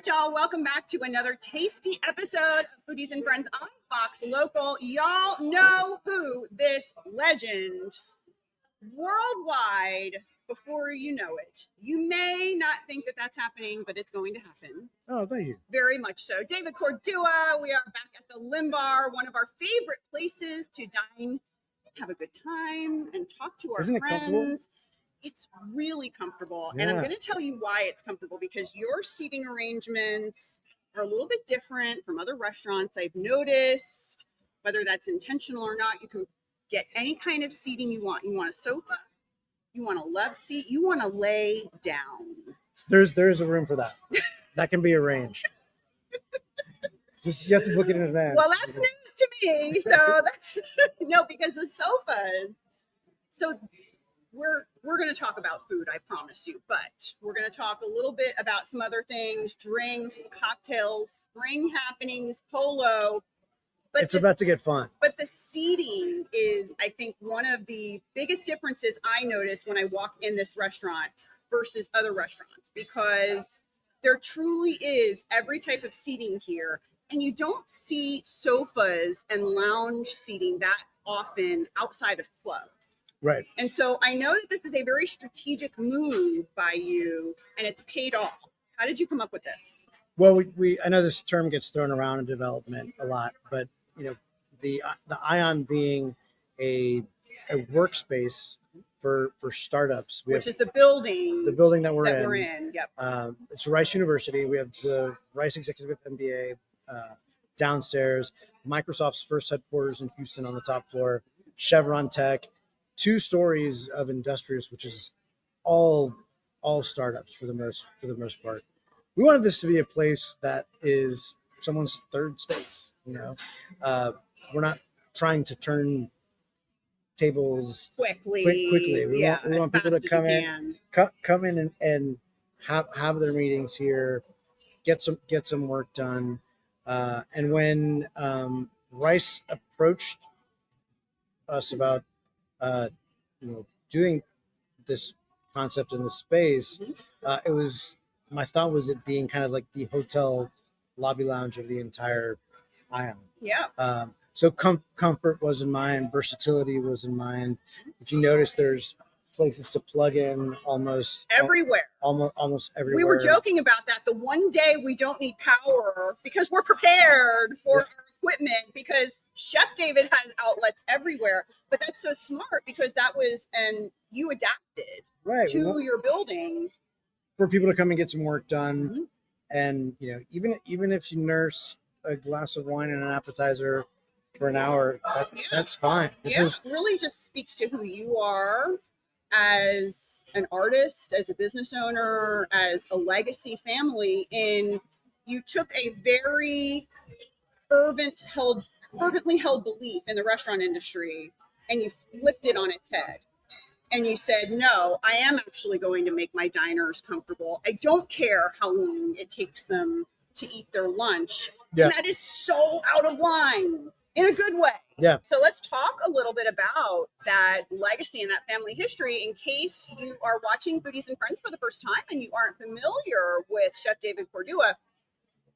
right, y'all. Welcome back to another tasty episode of Foodies and Friends on Fox Local. Y'all know who this legend worldwide before you know it. You may not think that that's happening, but it's going to happen. Oh, thank you. Very much so. David Cordúa, we are back at the Lymbar, one of our favorite places to dine, have a good time, and talk to our Isn't it friends. comfortable? It's really comfortable. Yeah. And I'm going to tell you why it's comfortable, because your seating arrangements are a little bit different from other restaurants. I've noticed, whether that's intentional or not, you can get any kind of seating you want. You want a sofa, you want a love seat, you want to lay down. There's a room for that. That can be arranged. Just you have to book it in advance. Well, that's news to me. So that's, no, because the sofas. So we're going to talk about food, I promise you, but we're going to talk a little bit about some other things, drinks, cocktails, spring happenings, polo. But it's about to get fun. But the seating is, I think, one of the biggest differences I notice when I walk in this restaurant versus other restaurants, because there truly is every type of seating here. And you don't see sofas and lounge seating that often outside of clubs. Right. And so I know that this is a very strategic move by you, and it's paid off. How did you come up with this? Well, I know this term gets thrown around in development a lot, but you know, the Ion being a workspace for startups, which is the building that we're in. Yep. It's Rice University. We have the Rice Executive MBA downstairs, Microsoft's first headquarters in Houston on the top floor, Chevron Tech, 2 stories of industrious, which is all startups for the most part. We wanted this to be a place that is someone's third space. You know, we're not trying to turn tables quickly. We want people to come in and have their meetings here, get some work done. And when Rice approached us about doing this concept in the space, it was, my thought was it being kind of like the hotel lobby lounge of the entire Ion. Yeah. So comfort was in mind, versatility was in mind. If you notice, there's places to plug in almost everywhere. Almost everywhere. We were joking about that. The one day we don't need power because we're prepared for our equipment, because Chef David has outlets everywhere. But that's so smart, because that was, and you adapted to your building for people to come and get some work done. And you know, even if you nurse a glass of wine and an appetizer for an hour, that's fine. This really just speaks to who you are as an artist, as a business owner, as a legacy family. And you took a very fervently held belief in the restaurant industry, and you flipped it on its head. And you said, no, I am actually going to make my diners comfortable. I don't care how long it takes them to eat their lunch. Yeah. And that is so out of line in a good way. Yeah. So let's talk a little bit about that legacy and that family history, in case you are watching Foodies and Friends for the first time and you aren't familiar with Chef David Cordúa.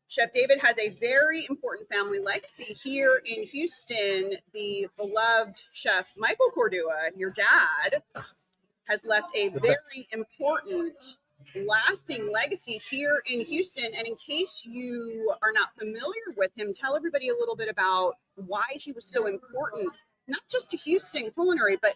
Chef David has a very important family legacy here in Houston. The beloved chef Michael Cordúa, your dad, has left a very important, lasting legacy here in Houston. And in case you are not familiar with him, tell everybody a little bit about why he was so important, not just to Houston culinary, but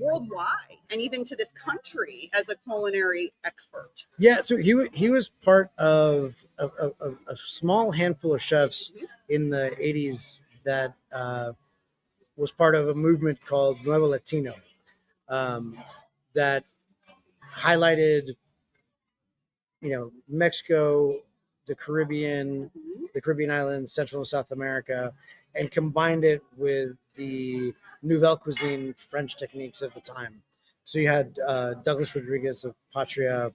worldwide, and even to this country as a culinary expert. Yeah, so he was part of a small handful of chefs in the 80s that was part of a movement called Nuevo Latino, that highlighted, Mexico, the Caribbean islands, Central and South America, and combined it with the Nouvelle Cuisine French techniques of the time. So you had Douglas Rodriguez of Patria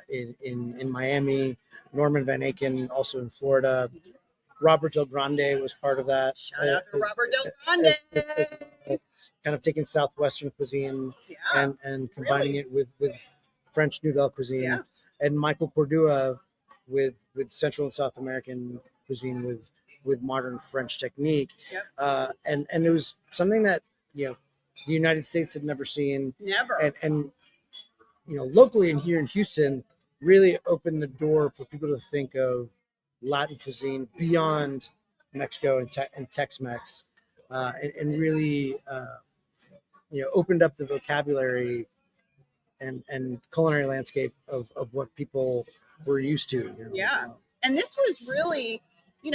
in Miami, Norman Van Aken also in Florida. Robert Del Grande was part of that. Shout out to Robert Del Grande. Kind of taking Southwestern cuisine and combining it with French Nouvelle Cuisine. Yeah. And Michael Cordúa with Central and South American cuisine with modern French technique. Yep. And it was something that, the United States had never seen. Never. And locally and here in Houston, really opened the door for people to think of Latin cuisine beyond Mexico and Tex-Mex, and really, opened up the vocabulary and culinary landscape of what people were used to. Yeah. And this was really,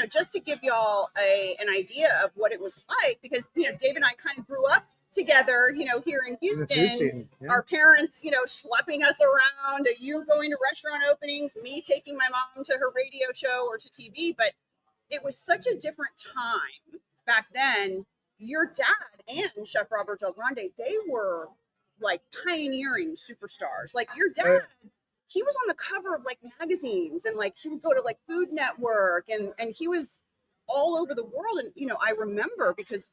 just to give y'all an idea of what it was like, because, Dave and I kind of grew up together, here in Houston. Our parents, schlepping us around, you going to restaurant openings, me taking my mom to her radio show or to TV. But it was such a different time back then. Your dad and Chef Robert Del Grande, they were like pioneering superstars. Like your dad, he was on the cover of like magazines, and like he would go to like Food Network, and he was all over the world. And I remember, because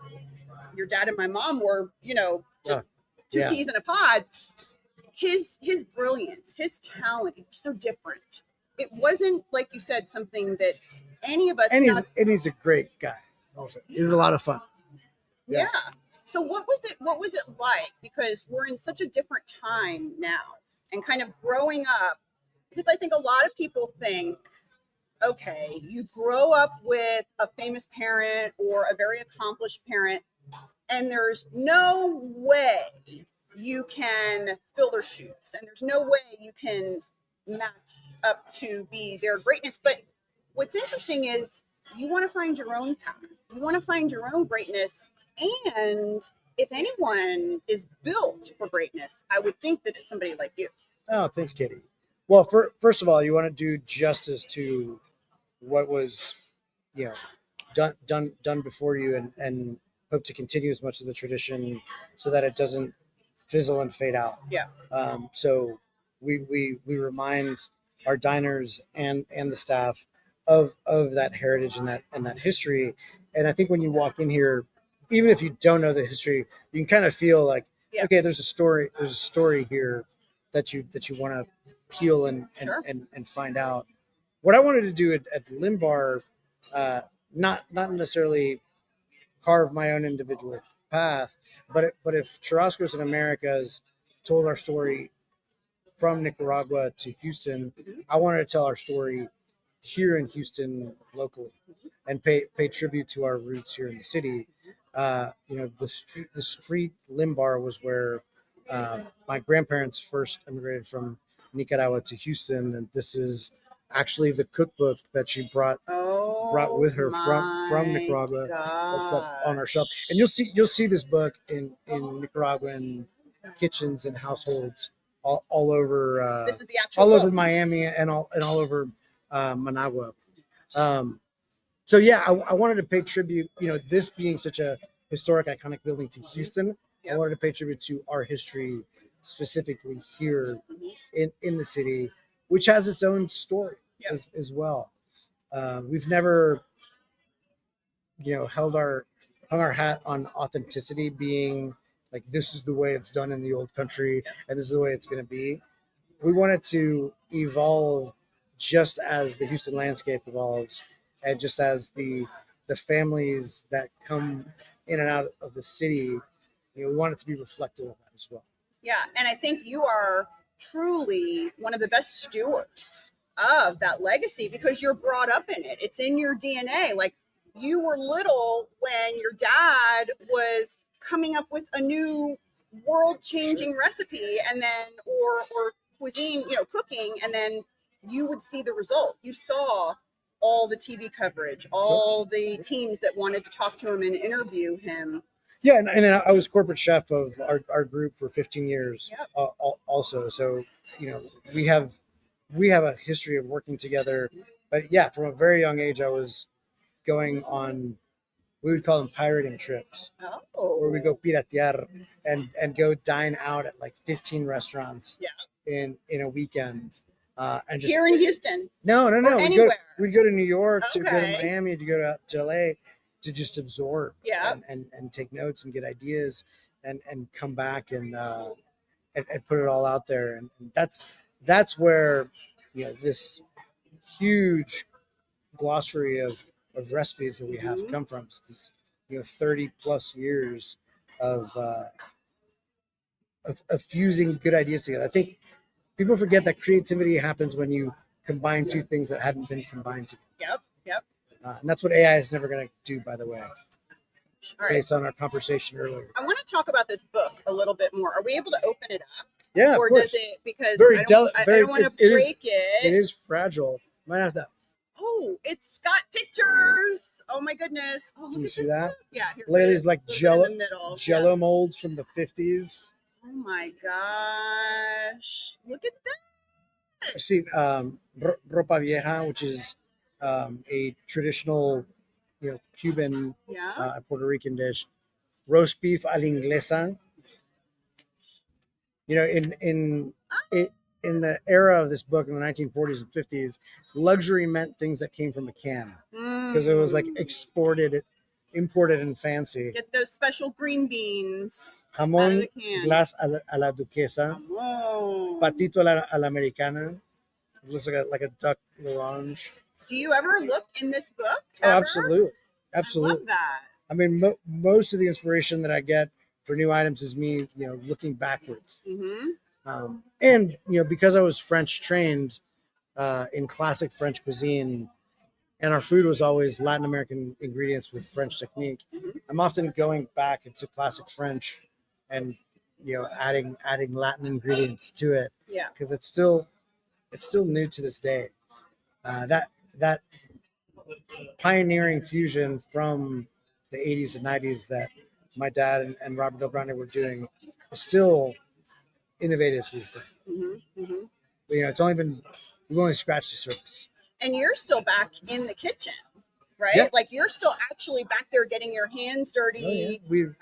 your dad and my mom were two peas in a pod, his brilliance, his talent, it was so different. It wasn't, like you said, something that any of us, and he's a great guy also. He's a lot of fun. Yeah. So what was it like? Because we're in such a different time now, and kind of growing up, because I think a lot of people think, okay, you grow up with a famous parent or a very accomplished parent, and there's no way you can fill their shoes, and there's no way you can match up to be their greatness. But what's interesting is you want to find your own path. You want to find your own greatness. And if anyone is built for greatness, I would think that it's somebody like you. Oh, thanks, Kitty. Well, first of all, you want to do justice to what was, done before you, and hope to continue as much of the tradition so that it doesn't fizzle and fade out. Yeah. So we remind our diners and the staff of that heritage and that history. And I think when you walk in here, even if you don't know the history, you can kind of feel like, okay, there's a story here that you want to peel and find out. What I wanted to do at Lymbar, not necessarily carve my own individual path, but if Churrascos in Americas told our story from Nicaragua to Houston, I wanted to tell our story here in Houston locally, and pay tribute to our roots here in the city. The street Lymbar was where my grandparents first immigrated from Nicaragua to Houston, and this is actually the cookbook that she brought with her from Nicaragua. That's up on our shelf, and you'll see this book in Nicaraguan kitchens and households all over. This is the actual all book. Over Miami and all over Managua. So yeah, I wanted to pay tribute, this being such a historic, iconic building to Houston. Yep. I wanted to pay tribute to our history, specifically here in the city, which has its own story as well. We've never, hung our hat on authenticity, being like, this is the way it's done in the old country, and this is the way it's going to be. We wanted to evolve just as the Houston landscape evolves, and just as the families that come in and out of the city, we want it to be reflective of that as well. Yeah, and I think you are truly one of the best stewards of that legacy, because you're brought up in it. It's in your DNA. Like, you were little when your dad was coming up with a new world-changing recipe, and then or cuisine, cooking, and then you would see the result. You saw all the TV coverage, all the teams that wanted to talk to him and interview him. Yeah, and I was corporate chef of our group for 15 years. Yep. Also. So, we have a history of working together. But yeah, from a very young age, I was going on, we would call them pirating trips, where we go piratear and go dine out at like 15 restaurants in a weekend. And just, here in Houston? No. Anywhere. We'd go to New York, to go to Miami, to go to LA, to just absorb and take notes and get ideas, and come back and put it all out there. And that's where, this huge glossary of recipes that we have come from this, 30 plus years of fusing good ideas together. I think people forget that creativity happens when you combine two things that hadn't been combined together. Yep. And that's what AI is never going to do, by the way, All based on our conversation earlier. I want to talk about this book a little bit more. Are we able to open it up? Yeah, or of course. does it, because very I don't want to break it. It is fragile. Might have to. Oh, it's got pictures. Oh my goodness. Oh, Can you see that? Yeah. Here, Ladies like Jello, in the middle. Jello molds from the 50s. Oh my gosh. Look at that. I see ropa vieja, which is a traditional, Cuban, Puerto Rican dish. Roast beef a la inglesa. In the era of this book in the 1940s and 50s, luxury meant things that came from a can because it was like imported and fancy. Get those special green beans. Jamón glace a la duquesa. Jamón. Patito a la americana. It looks like a duck l'orange. Do you ever look in this book? Oh, absolutely. I love that. I mean, most of the inspiration that I get for new items is me, looking backwards. And, because I was French trained in classic French cuisine, and our food was always Latin American ingredients with French technique, I'm often going back into classic French and, adding Latin ingredients to it. Yeah. Because it's still new to this day. That pioneering fusion from the 80s and 90s that my dad and Robert Del Grande were doing is still innovative to this day. But, we've only scratched the surface. And you're still back in the kitchen, right? Yeah. Like you're still actually back there getting your hands dirty,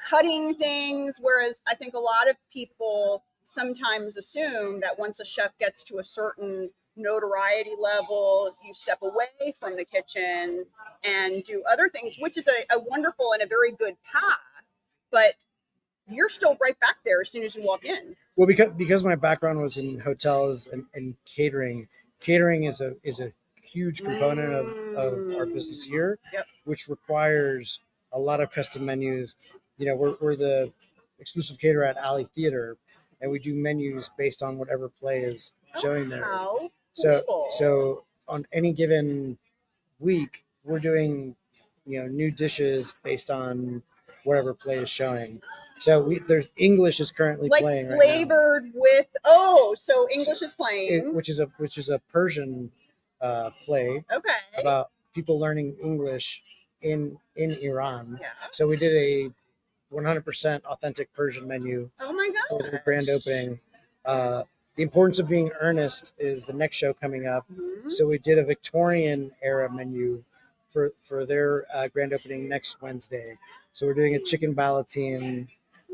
cutting things. Whereas I think a lot of people sometimes assume that once a chef gets to a certain notoriety level, you step away from the kitchen and do other things, which is a wonderful and a very good path. But you're still right back there as soon as you walk in. Well, because my background was in hotels and catering is a huge component of our business here, which requires a lot of custom menus. We're the exclusive caterer at Alley Theater, and we do menus based on whatever play is showing there. Wow. So on any given week, we're doing new dishes based on whatever play is showing. So there's English is currently playing right flavored now. With so English is playing, which is a Persian play about people learning English in Iran. Yeah. So we did a 100% authentic Persian menu. Oh my god! For the grand opening. The Importance of Being Earnest is the next show coming up. So we did a Victorian era menu for their grand opening next Wednesday. So we're doing a chicken ballotine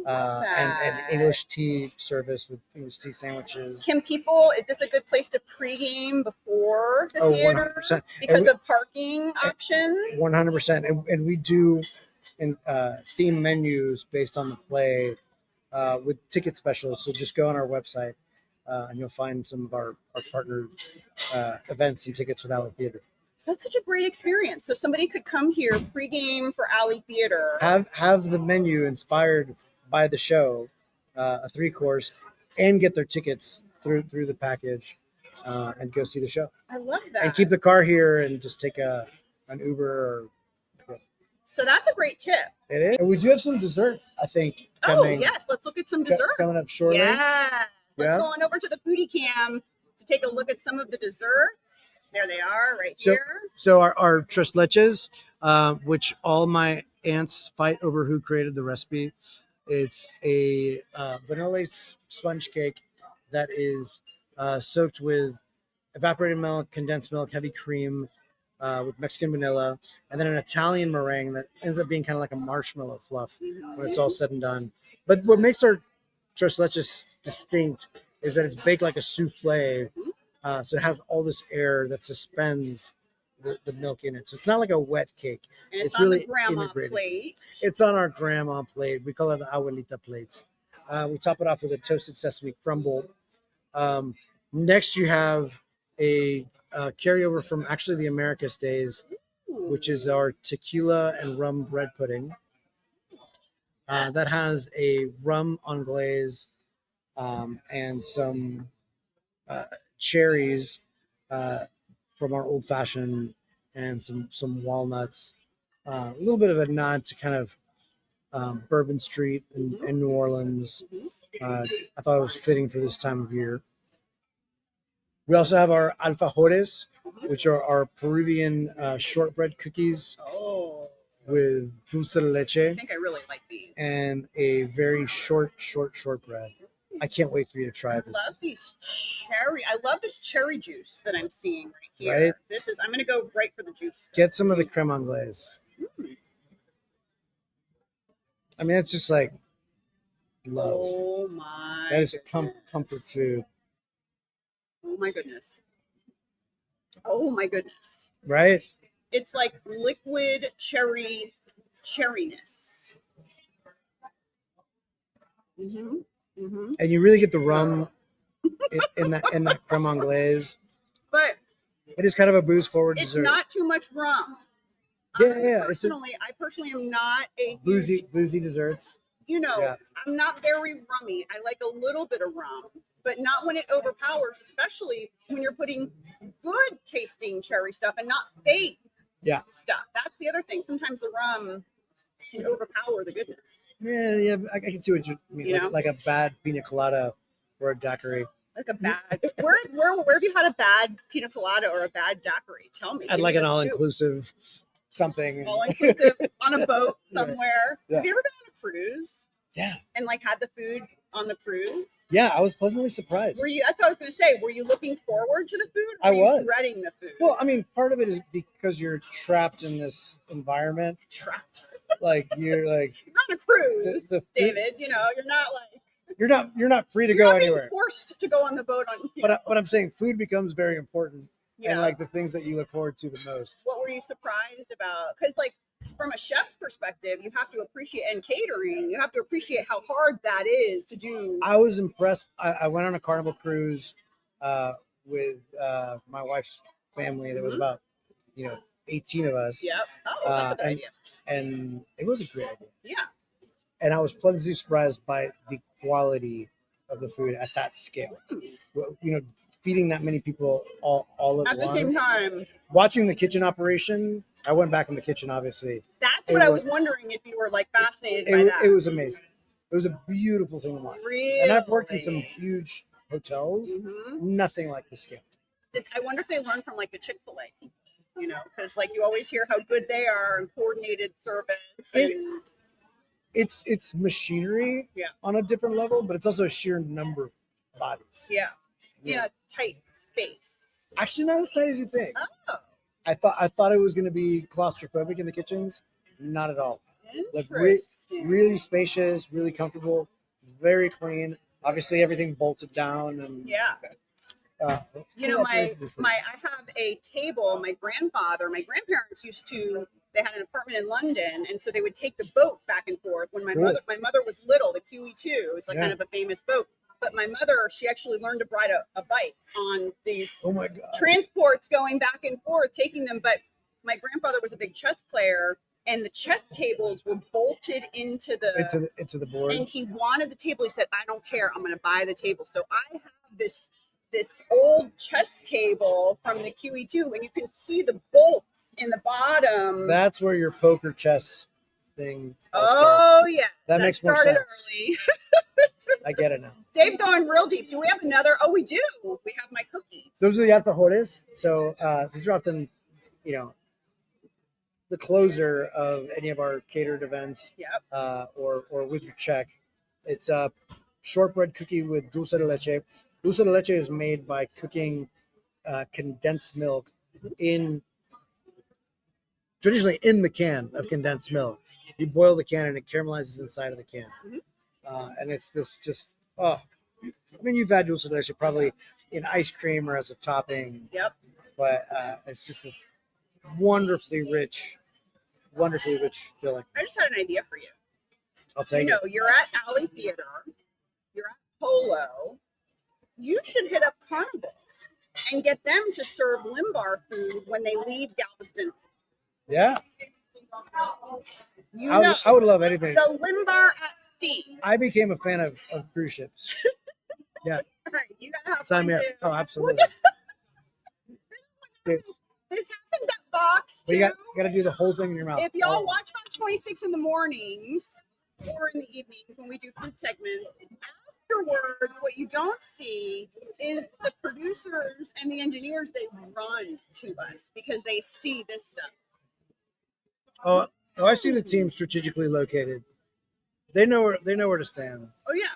and English tea service with English tea sandwiches. Is this a good place to pregame before the theater? 100%. Because of parking options? 100%. And we do theme menus based on the play with ticket specials. So just go on our website and you'll find some of our partner events and tickets with Alley Theater. So that's such a great experience. So somebody could come here pregame for Alley Theater. Have the menu inspired by the show, a 3-course, and get their tickets through the package and go see the show. I love that. And keep the car here and just take an Uber. So that's a great tip. It is. And we do have some desserts, I think, coming. Oh, yes. Let's look at some desserts. Coming up shortly. Yeah. Let's go on over to the foodie cam to take a look at some of the desserts. There they are here. So our tres leches, which all my aunts fight over who created the recipe. It's a vanilla sponge cake that is soaked with evaporated milk, condensed milk, heavy cream, with Mexican vanilla, and then an Italian meringue that ends up being kind of like a marshmallow fluff when it's all said and done. But what makes our tres leches distinct is that it's baked like a souffle. So it has all this air that suspends the milk in it. So it's not like a wet cake. And it's really on the grandma integrated. Plate. It's on our grandma plate. We call it the abuelita plate. We top it off with a toasted sesame crumble. Next you have a carryover from actually the Americas days, which is our tequila and rum bread pudding. That has a rum anglaise and some cherries from our old fashioned and some walnuts. A little bit of a nod to kind of Bourbon Street in New Orleans. I thought it was fitting for this time of year. We also have our alfajores, which are our Peruvian shortbread cookies Oh, with dulce de I leche think I really like these. and a very shortbread. I can't wait for you to try I this. love these cherry. I love this cherry juice that I'm seeing right here. Right? This is. I'm gonna go right for the juice. Get some of the creme anglaise. I mean, it's just like love. Oh my. That is goodness. comfort food, Oh my goodness. Oh my goodness. right? It's like liquid cherryness. And you really get the rum in that creme anglaise. But It is kind of a booze forward it's dessert. not too much rum. Yeah. I personally am not a Boozy desserts. Yeah. I'm not very rummy. I like a little bit of rum, but not when it overpowers, especially when you're putting good tasting cherry stuff and not fake stuff. That's the other thing. Sometimes the rum can overpower the goodness. Yeah, I can see what you mean. Like a bad pina colada or a daiquiri. Like a bad. Where have you had a bad pina colada or a bad daiquiri? Tell me. I'd like an all-inclusive something. All-inclusive on a boat somewhere. Yeah. Have you ever been on a cruise? Yeah. And like had the food on the cruise? Yeah, I was pleasantly surprised. Were you? That's what I was going to say. Were you looking forward to the food? Or I were you was dreading the food. Well, I mean, part of it is because you're trapped in this environment. Trapped. Like you're like You're on a cruise, the food- David. You're not like you're not free to you're go not being anywhere. forced to go on the boat on. But I'm saying food becomes very important, Yeah. and like the things that you look forward to the most. What were you surprised about? Because like from a chef's perspective, you have to appreciate, and catering, you have to appreciate how hard that is to do. I was impressed. I went on a Carnival cruise with my wife's family. There was about 18 of us. Yep. Oh, that's a good idea. And it was a great idea. Yeah. And I was pleasantly surprised by the quality of the food at that scale. Feeding that many people all at the once. same time. Watching the kitchen operation, I went back in the kitchen, obviously. That's what I was wondering if you were like fascinated by that. It was amazing. It was a beautiful thing to watch. Really? And I've worked in some huge hotels, nothing like the scale. I wonder if they learned from like the Chick-fil-A, because like you always hear how good they are and coordinated service. It's machinery on a different level, but it's also a sheer number of bodies. Yeah. Tight space. Actually, not as tight as you think. Oh. I thought it was going to be claustrophobic in the kitchens. Not at all. Like really spacious, really comfortable, very clean. Obviously, everything bolted down and I have a table. My grandparents used to. They had an apartment in London, and so they would take the boat back and forth. When my mother was little, the QE2, it's like kind of a famous boat. But my mother, she actually learned to ride a bike on these transports going back and forth, taking them. But my grandfather was a big chess player, and the chess tables were bolted into the board. And he wanted the table. He said, "I don't care. I'm going to buy the table." So I have this old chess table from the QE2, and you can see the bolts in the bottom. That's where your poker chess thing starts. Yeah, that makes more sense. Early. I get it now. Dave going real deep. Do we have another? Oh, we do. We have my cookies. Those are the alfajores. So these are often, the closer of any of our catered events. Yep. Or with your check. It's a shortbread cookie with dulce de leche. Dulce de leche is made by cooking condensed milk traditionally in the can of condensed milk. You boil the can and it caramelizes inside of the can. And it's this just, you've had dulce de leche probably in ice cream or as a topping. Yep. But it's just this wonderfully rich filling. I just had an idea for you. I'll take it. You're at Alley Theater. You're at Polo. You should hit up Carnival and get them to serve Lymbar food when they leave Galveston. Yeah. You I know, would love anything. the Lymbar at sea. I became a fan of cruise ships. Yeah. All right, you gotta have Sign fun me up. too. Oh, absolutely. It's, This happens at Fox but too. you got to do the whole thing in your mouth. If y'all watch Fox 26 in the mornings or in the evenings when we do food segments, afterwards, what you don't see is the producers and the engineers, they run to us because they see this stuff. Oh, I see the team strategically located. They know where to stand. Oh yeah.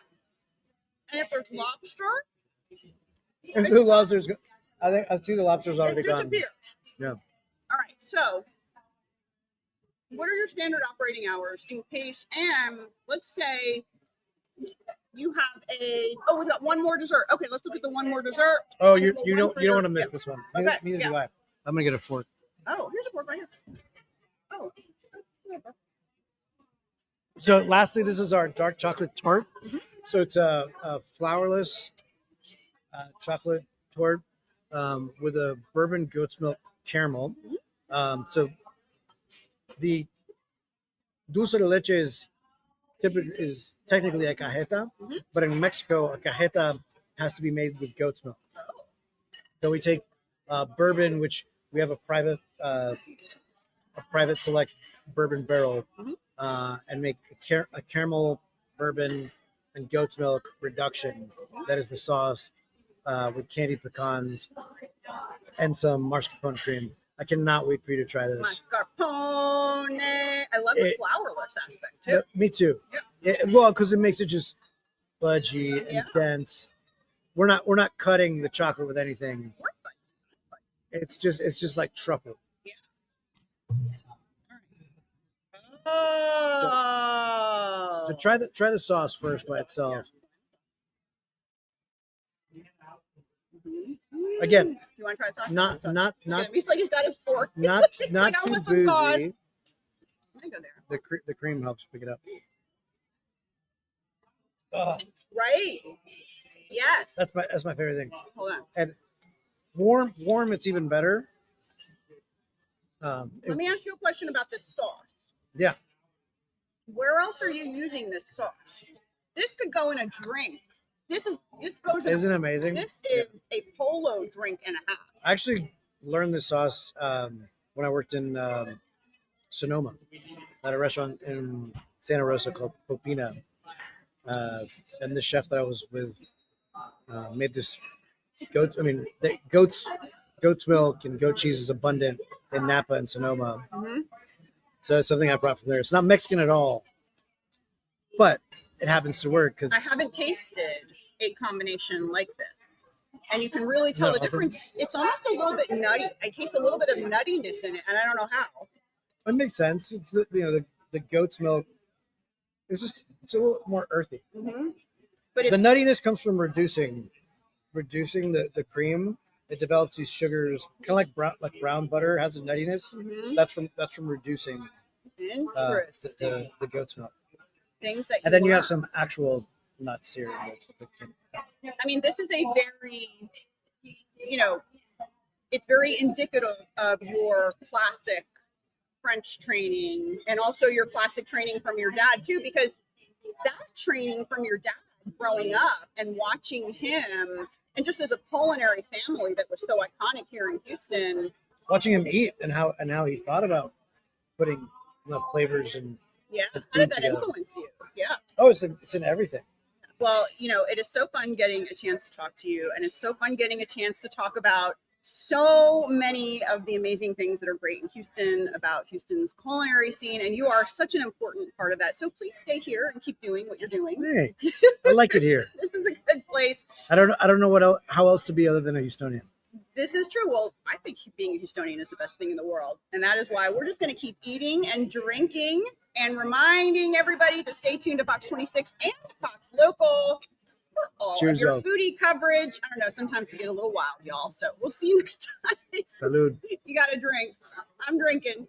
And if there's lobster, And the lobsters, I see the lobsters already it gone. disappears. Yeah. All right, so what are your standard operating hours in case, and let's say you have we got one more dessert. Okay, let's look at the one more dessert. Oh, And you we'll don't run through want to miss yeah. this one. Okay, Neither yeah. do I. I'm gonna get a fork. Oh, here's a fork right here. Oh. So, lastly, this is our dark chocolate tart. Mm-hmm. So it's a flourless chocolate tart with a bourbon goat's milk caramel. So the dulce de leche is technically a cajeta, but in Mexico, a cajeta has to be made with goat's milk. So we take bourbon, which we have a private select bourbon barrel, and make a caramel bourbon and goat's milk reduction. That is the sauce with candied pecans and some mascarpone cream. I cannot wait for you to try this. Mascarpone. I love the flourless aspect too. Yeah, me too. Yeah. Well, because it makes it just fudgy and dense. We're not cutting the chocolate with anything. It's just like truffle. Yeah. Oh. So try the sauce first by itself. Again, you want to try sauce? not He's like he's got his fork. not Like, too I want some sauce. boozy. Let me go there. The cream helps pick it up. Right. Yes. That's my favorite thing. Hold on. And warm, it's even better. Let me ask you a question about this sauce. Yeah. Where else are you using this sauce? This could go in a drink. This goes in Isn't it amazing? This is a polo drink and a half. I actually learned this sauce when I worked in Sonoma at a restaurant in Santa Rosa called Popina. And the chef that I was with made this goat's milk and goat cheese is abundant in Napa and Sonoma. Mm-hmm. So it's something I brought from there. It's not Mexican at all, but it happens to work because I haven't tasted a combination like this, and you can really tell the difference. It's almost a little bit nutty. I taste a little bit of nuttiness in it, and I don't know how. it makes sense. It's the goat's milk. It's a little more earthy. Mm-hmm. But the nuttiness comes from reducing the cream. It develops these sugars, kind of like brown butter has a nuttiness. Mm-hmm. That's from reducing interesting the goat's milk. Things that, and then you have some actual nuts here. I mean, this is a very, it's very indicative of your classic French training and also your classic training from your dad too, because that training from your dad growing up and watching him, and just as a culinary family that was so iconic here in Houston, watching him eat and how he thought about putting flavors and how did that influence you? Yeah. Oh, it's in everything. Well, it is so fun getting a chance to talk to you, and it's so fun getting a chance to talk about so many of the amazing things that are great in Houston, about Houston's culinary scene, and you are such an important part of that. So please stay here and keep doing what you're doing. Thanks. I like it here. This is a good place. I don't know how else to be other than a Houstonian. This is true. Well, I think being a Houstonian is the best thing in the world. And that is why we're just going to keep eating and drinking and reminding everybody to stay tuned to Fox 26 and Fox Local for all Cheers, of your y'all. foodie coverage. I don't know. Sometimes we get a little wild, y'all. So we'll see you next time. Salud. You got to drink. I'm drinking.